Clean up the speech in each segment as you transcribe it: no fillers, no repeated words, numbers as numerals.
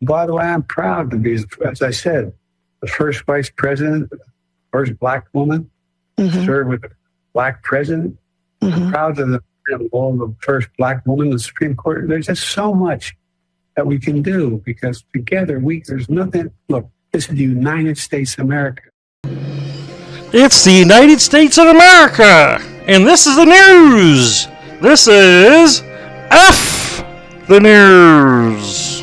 By the way, I'm proud to be, as I said, the first vice president, first black woman to serve with a black president. I'm proud of the first black woman in the Supreme Court. There's just so much that we can do because together there's nothing. Look, this is the United States of America. It's the United States of America, and this is the news. This is F the News.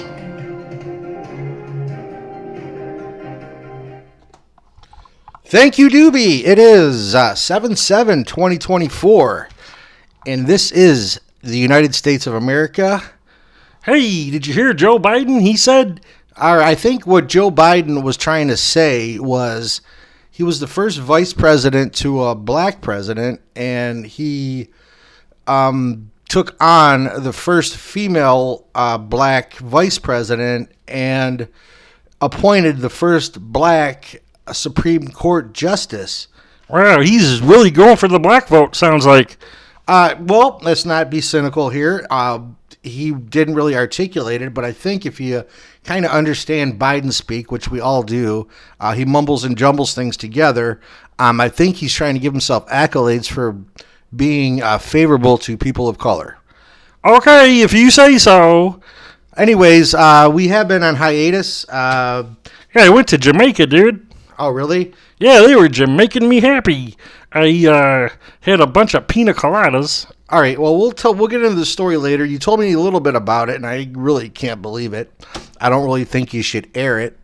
Thank you, Doobie. It is 7/7/2024, and this is the United States of America. Hey, did you hear Joe Biden? He said, I think what Joe Biden was trying to say was he was the first vice president to a black president, and he took on the first female black vice president and appointed the first black Supreme Court justice. wow, he's really going for the black vote, sounds like. Well, let's not be cynical here. He didn't really articulate it, but I think if you kind of understand Biden speak, which we all do, he mumbles and jumbles things together. I think he's trying to give himself accolades for being favorable to people of color. Okay, if you say so. Anyways, we have been on hiatus. Yeah, I went to Jamaica, dude. Oh, really? Yeah, they were making me happy. I had a bunch of pina coladas. All right. Well, we'll get into the story later. You told me a little bit about it, and I really can't believe it. I don't really think you should air it.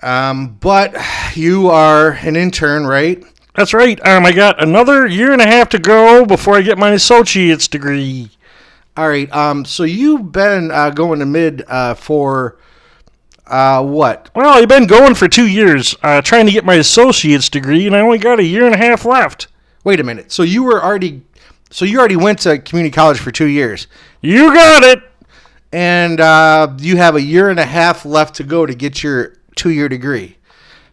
But you are an intern, right? That's right. I got another year and a half to go before I get my associate's degree. All right. So you've been going to mid for what? Well, I've been going for 2 years, trying to get my associate's degree, and I only got a year and a half left. Wait a minute. So you already went to community college for 2 years. You got it. And you have a year and a half left to go to get your 2-year degree.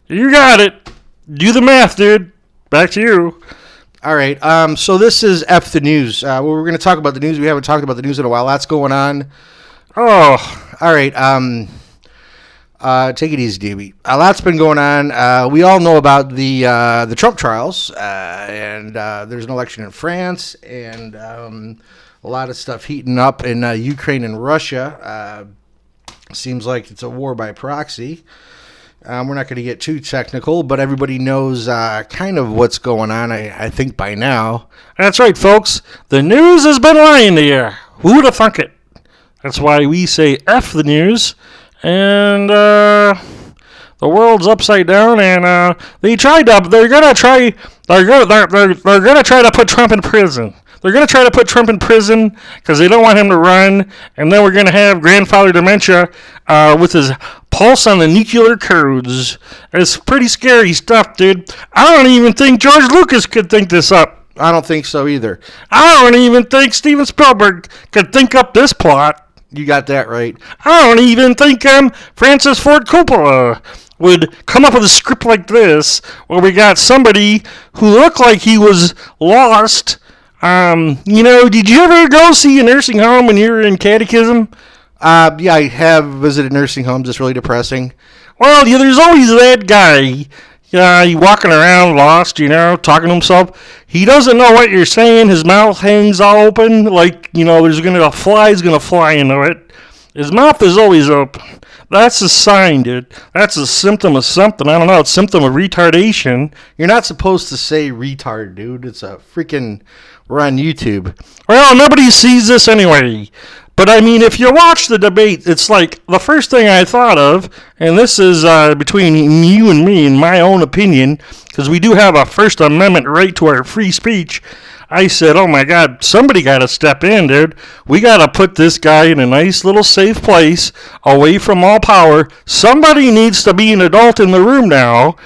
You got it. Do the math, dude. Back to you. All right. So this is F the News. We're going to talk about the news. We haven't talked about the news in a while. That's going on. Oh. All right. Take it easy, Davey. A lot's been going on. We all know about the Trump trials, and there's an election in France, and a lot of stuff heating up in Ukraine and Russia. Seems like it's a war by proxy. We're not going to get too technical, but everybody knows kind of what's going on, I think, by now. That's right, folks. The news has been lying to you. Who would have thunk it? That's why we say F the news. And the world's upside down, and they're gonna try to put Trump in prison. They're gonna try to put Trump in prison because they don't want him to run, and then we're gonna have grandfather dementia with his pulse on the nuclear codes. It's pretty scary stuff, dude. I don't even think George Lucas could think this up. I don't think so either. I don't even think Steven Spielberg could think up this plot. You got that right. I don't even think Francis Ford Coppola would come up with a script like this, where we got somebody who looked like he was lost. Did you ever go see a nursing home when you were in catechism? Yeah, I have visited nursing homes. It's really depressing. Well, yeah, there's always that guy. He's walking around lost, talking to himself. He doesn't know what you're saying. His mouth hangs all open like, there's a fly's going to fly into it. His mouth is always open. That's a sign, dude. That's a symptom of something. I don't know. It's a symptom of retardation. You're not supposed to say retard, dude. It's a freaking... We're on YouTube. Well, nobody sees this anyway. But, if you watch the debate, it's like the first thing I thought of, and this is between you and me, in my own opinion, because we do have a First Amendment right to our free speech. I said, oh my God, somebody got to step in, dude. We got to put this guy in a nice little safe place, away from all power. Somebody needs to be an adult in the room now.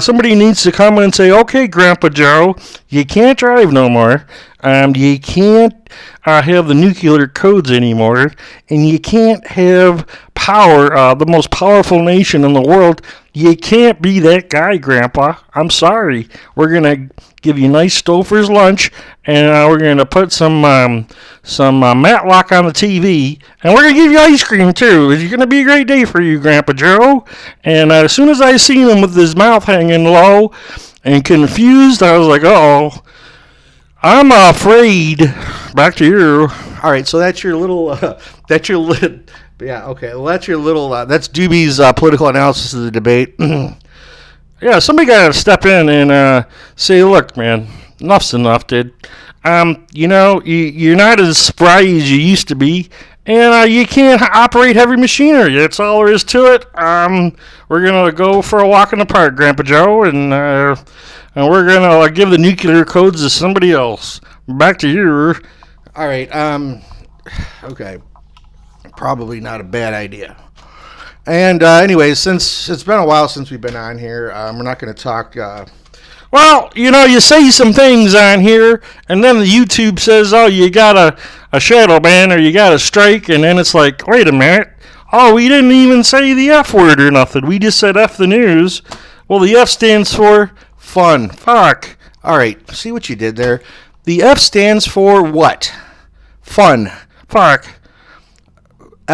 Somebody needs to come in and say, okay, Grandpa Joe, you can't drive no more. You can't have the nuclear codes anymore, and you can't have power, the most powerful nation in the world. You can't be that guy, Grandpa. I'm sorry. We're going to give you nice Stouffer's lunch, and we're going to put some Matlock on the TV, and we're going to give you ice cream, too. It's going to be a great day for you, Grandpa Joe. And as soon as I seen him with his mouth hanging low and confused, I was like, uh-oh. I'm afraid. Back to you. All right, so that's your little, yeah, okay. Well, that's your little, that's Doobie's political analysis of the debate. Yeah, somebody got to step in and say, look, man, enough's enough, dude. You're not as spry as you used to be, and you can't operate heavy machinery. That's all there is to it. We're going to go for a walk in the park, Grandpa Joe, and we're going to give the nuclear codes to somebody else. Back to you. All right, okay. Probably not a bad idea. And anyways, since it's been a while since we've been on here, we're not going to talk. Well, you say some things on here, and then the YouTube says, oh, you got a shadow ban or you got a strike, and then it's like, wait a minute. Oh, we didn't even say the F word or nothing. We just said F the news. Well, the F stands for fun. Fuck. All right, see what you did there. The F stands for what? Fun. Fuck.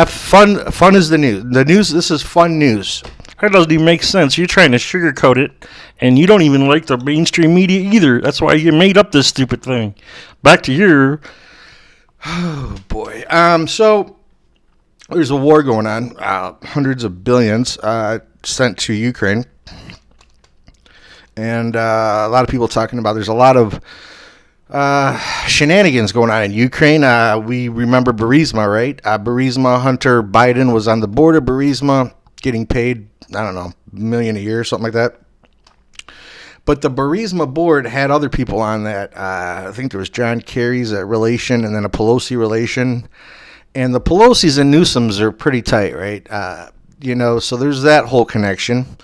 Fun is the news. The news, this is fun news. That doesn't even make sense. You're trying to sugarcoat it, and you don't even like the mainstream media either. That's why you made up this stupid thing. Back to you. Oh, boy. So, there's a war going on. Hundreds of billions sent to Ukraine. And a lot of people talking about there's a lot of shenanigans going on in Ukraine. We remember Burisma, right? Burisma, Hunter Biden was on the board of Burisma, getting paid, I don't know, $1 million a year or something like that. But the Burisma board had other people on that. I think there was John Kerry's relation and then a Pelosi relation. And the Pelosi's and Newsoms are pretty tight, right? So there's that whole connection.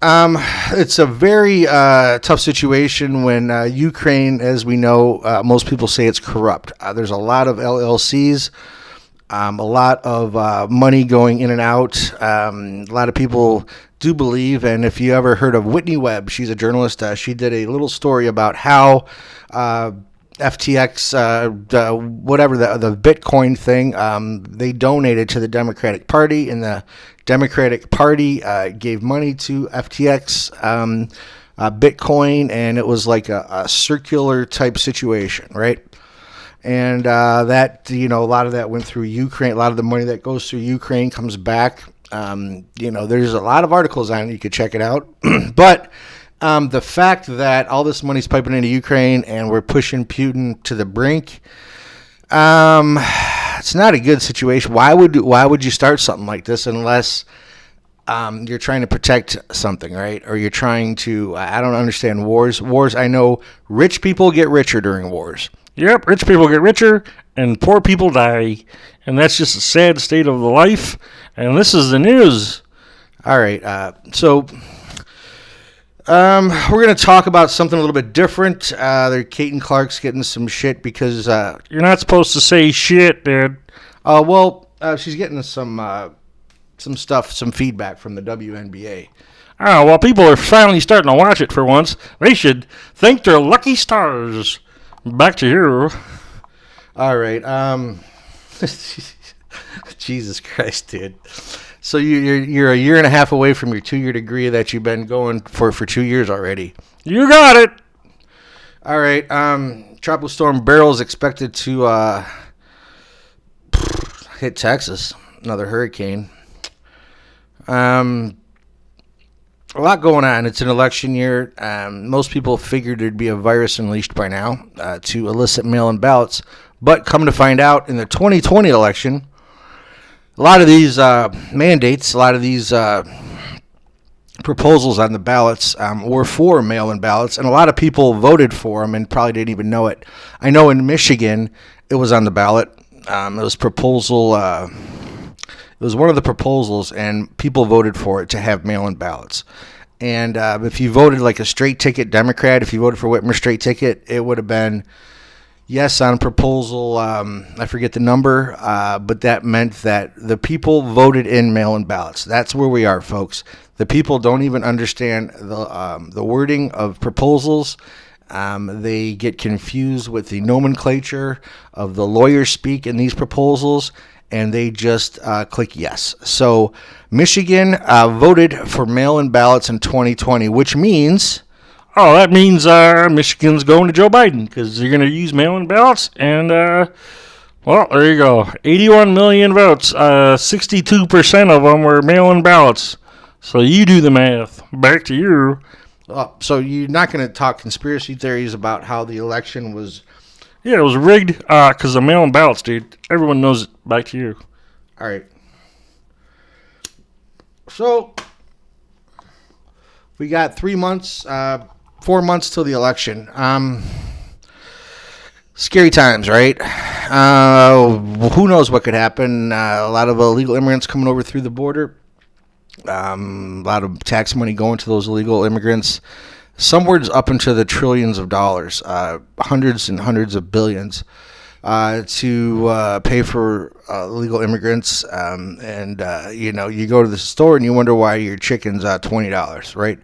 It's a very tough situation when Ukraine, as we know, most people say it's corrupt. There's a lot of LLCs, a lot of money going in and out. A lot of people do believe, and if you ever heard of Whitney Webb, she's a journalist. She did a little story about how FTX, the Bitcoin thing, they donated to the Democratic Party, and the Democratic Party gave money to FTX, Bitcoin, and it was like a circular type situation, right? And that, a lot of that went through Ukraine. A lot of the money that goes through Ukraine comes back. There's a lot of articles on it. You could check it out. But the fact that all this money's piping into Ukraine and we're pushing Putin to the brink, it's not a good situation. Why would you start something like this unless you're trying to protect something, right? Or you're trying to, I don't understand wars. Wars, I know rich people get richer during wars. Yep, rich people get richer and poor people die. And that's just a sad state of the life. And this is the news. All right, so we're going to talk about something a little bit different. Kate and Clark's getting some shit because... You're not supposed to say shit, dude. She's getting some stuff, some feedback from the WNBA. Oh, well, people are finally starting to watch it for once. They should thank their lucky stars. Back to you. All right. Jesus Christ, dude. So you're a year and a half away from your 2-year degree that you've been going for 2 years already. You got it. All right. Tropical Storm Beryl is expected to hit Texas. Another hurricane. A lot going on. It's an election year. Most people figured there'd be a virus unleashed by now to elicit mail-in ballots. But come to find out, in the 2020 election, a lot of these mandates, a lot of these proposals on the ballots were for mail-in ballots, and a lot of people voted for them and probably didn't even know it. I know in Michigan it was on the ballot. It was proposal. It was one of the proposals, and people voted for it to have mail-in ballots. And if you voted like a straight ticket Democrat, if you voted for Whitmer straight ticket, it would have been yes on proposal. I forget the number, but that meant that the people voted in mail-in ballots. That's where we are, folks. The people don't even understand the wording of proposals. They get confused with the nomenclature of the lawyers speak in these proposals, and they just click yes. So Michigan voted for mail-in ballots in 2020, which means... Oh, that means Michigan's going to Joe Biden because they're going to use mail-in ballots. And, well, there you go. 81 million votes. 62% of them were mail-in ballots. So you do the math. Back to you. So you're not going to talk conspiracy theories about how the election was... Yeah, it was rigged because of mail-in ballots, dude. Everyone knows it. Back to you. All right. So we got 3 months... 4 months till the election. Scary times, right? Who knows what could happen? A lot of illegal immigrants coming over through the border. A lot of tax money going to those illegal immigrants. Somewhere's up into the trillions of dollars, hundreds and hundreds of billions to pay for illegal immigrants. You go to the store and you wonder why your chicken's $20, right?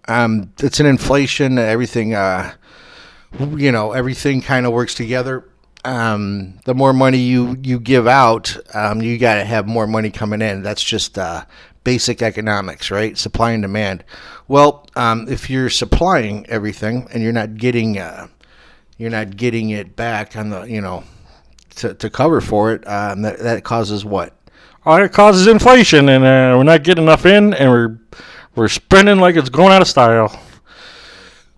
It's an inflation. Everything, everything kind of works together. The more money you give out, you got to have more money coming in. That's just basic economics, right? Supply and demand. Well, if you're supplying everything and you're not getting it back on the to cover for it, that causes what? Oh, it causes inflation, and we're not getting enough in, and we're spending like it's going out of style.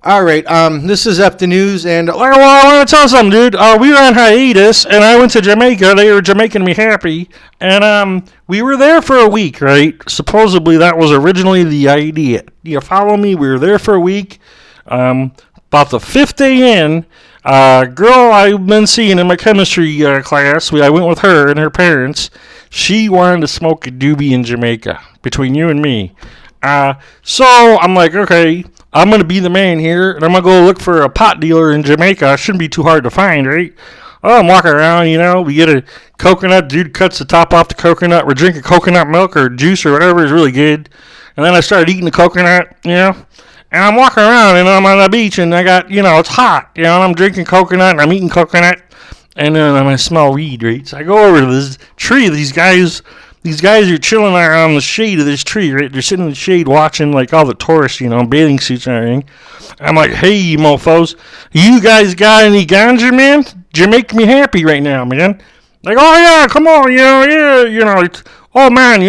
All right, this is F the News, and I want to tell you something, dude. We were on hiatus, and I went to Jamaica. They were Jamaican me happy, and we were there for a week, right? Supposedly, that was originally the idea. You follow me? We were there for a week. About the 5th day in, girl I've been seeing in my chemistry class, I went with her and her parents. She wanted to smoke a doobie in Jamaica, between you and me. So I'm like, okay, I'm going to be the man here, and I'm going to go look for a pot dealer in Jamaica. It shouldn't be too hard to find, right? Oh, I'm walking around, we get a coconut. Dude cuts the top off the coconut. We're drinking coconut milk or juice or whatever. It's really good. And then I started eating the coconut, and I'm walking around, and I'm on the beach, and I got, it's hot, and I'm drinking coconut, and I'm eating coconut, and then I smell weed, right? So I go over to this tree. These guys are chilling around the shade of this tree, right? They're sitting in the shade watching, all the tourists, bathing suits and everything. I'm like, hey, you mofos, you guys got any ganja, man? You make me happy right now, man. Like, oh, yeah, come on, oh, man,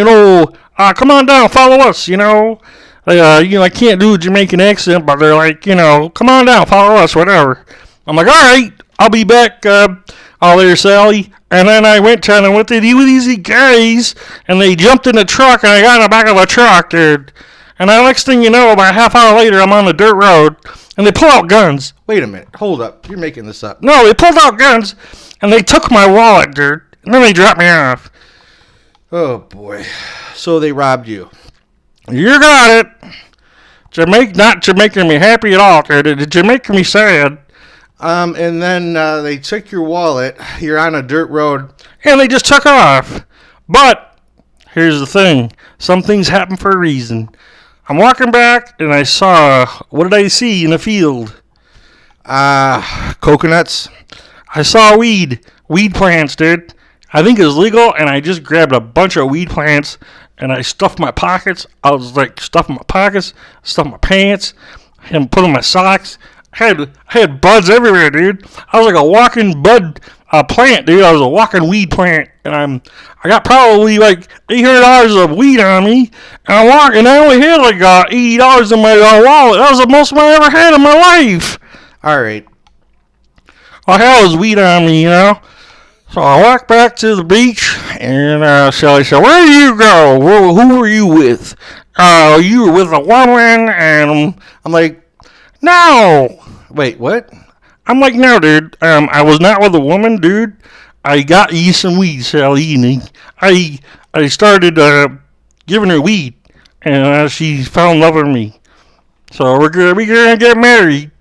come on down, follow us, I can't do a Jamaican accent, but they're like, come on down, follow us, whatever. I'm like, all right, I'll be back, there, Sally. And then I went to what they do with these guys, and they jumped in the truck, and I got in the back of the truck, dude. And the next thing you know, about a half hour later, I'm on the dirt road, and they pull out guns. Wait a minute, hold up, you're making this up. No, they pulled out guns, and they took my wallet, dude, and then they dropped me off. Oh, boy. So they robbed you. You got it. Not Jamaican me happy at all, dude. It Jamaican me sad. And then they took your wallet. You're on a dirt road. And they just took off. But here's the thing. Some things happen for a reason. I'm walking back, and I saw... What did I see in the field? Coconuts. I saw weed. Weed plants, dude. I think it was legal, and I just grabbed a bunch of weed plants, and I stuffed my pockets. I was stuffing my pockets, stuffed my pants, and put in my socks. I had buds everywhere, dude. I was like a walking bud plant, dude. I was a walking weed plant, and I got probably $800 of weed on me, and I only had $80 in my wallet. That was the most I ever had in my life. All right. Well, hell was weed on me, So I walked back to the beach, and Shelly said, "Where do you go? Who were you with?" You were with a woman, and I'm like, "No." Wait, what? I'm like, "No, dude. I was not with a woman, dude. I got you some weed, Sally, and I started giving her weed, and she fell in love with me. So we're gonna get married."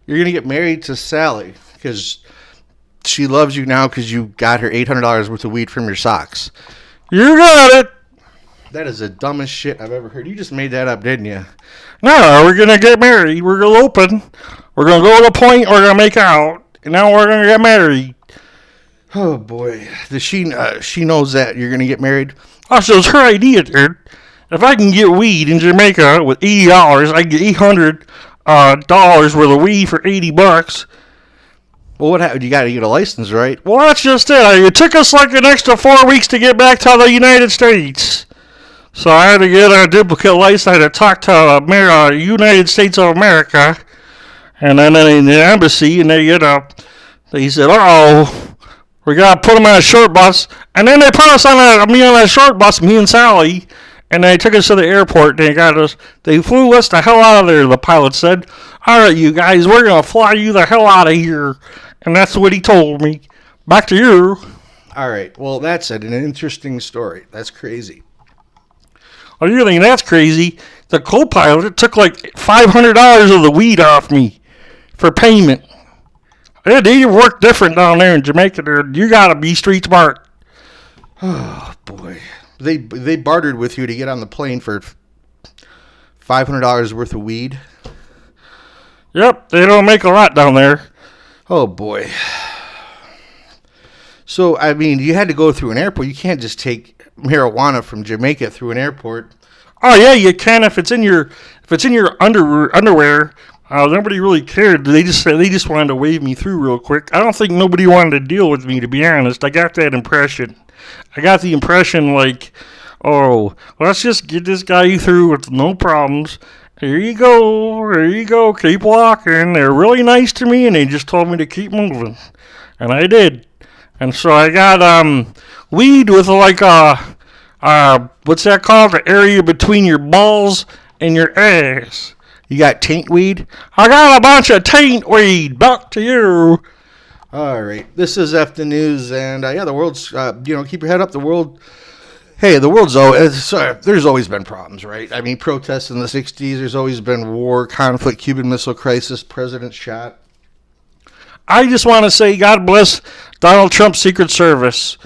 You're gonna get married to Sally because she loves you now because you got her $800 worth of weed from your socks. You got it. That is the dumbest shit I've ever heard. You just made that up, didn't you? No, we're going to get married. We're going to open. We're going to go to the point. We're going to make out. And now we're going to get married. Oh, boy. Does she knows that you're going to get married? Oh, so it's her idea, dude. If I can get weed in Jamaica with $80, I can get $800 worth of weed for $80. Well, what happened? You got to get a license, right? Well, that's just it. It took us like an extra 4 weeks to get back to the United States. So I had to get a duplicate license. I had to talk to the United States of America. And then in the embassy, and they said, uh-oh, we got to put them on a short bus. And then they put us on a short bus, me and Sally. And they took us to the airport. They flew us the hell out of there, the pilot said. All right, you guys, we're going to fly you the hell out of here. And that's what he told me. Back to you. All right. Well, that's an interesting story. That's crazy. Oh, you think that's crazy? The co-pilot took like $500 of the weed off me for payment. They work different down there in Jamaica. You got to be street smart. Oh, boy. They bartered with you to get on the plane for $500 worth of weed. Yep, they don't make a lot down there. Oh, boy. So, I mean, you had to go through an airport. You can't just take marijuana from Jamaica through an airport. Oh, yeah, you can if it's in your underwear. Nobody really cared. They just wanted to wave me through real quick. I don't think nobody wanted to deal with me, to be honest. I got that impression. I got the impression like, oh, let's just get this guy through with no problems. Here you go, keep walking. They're really nice to me, and they just told me to keep moving. And I did. And so I got weed with like what's that called? The area between your balls and your ass. You got taint weed? I got a bunch of taint weed. Back to you. All right. This is F the News, and the world's, keep your head up. The world, the world's always, there's always been problems, right? I mean, protests in the 60s, there's always been war, conflict, Cuban Missile Crisis, president shot. I just want to say God bless Donald Trump's Secret Service,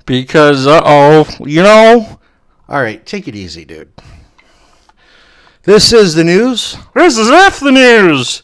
because, All right, take it easy, dude. This is the news. This is F the News.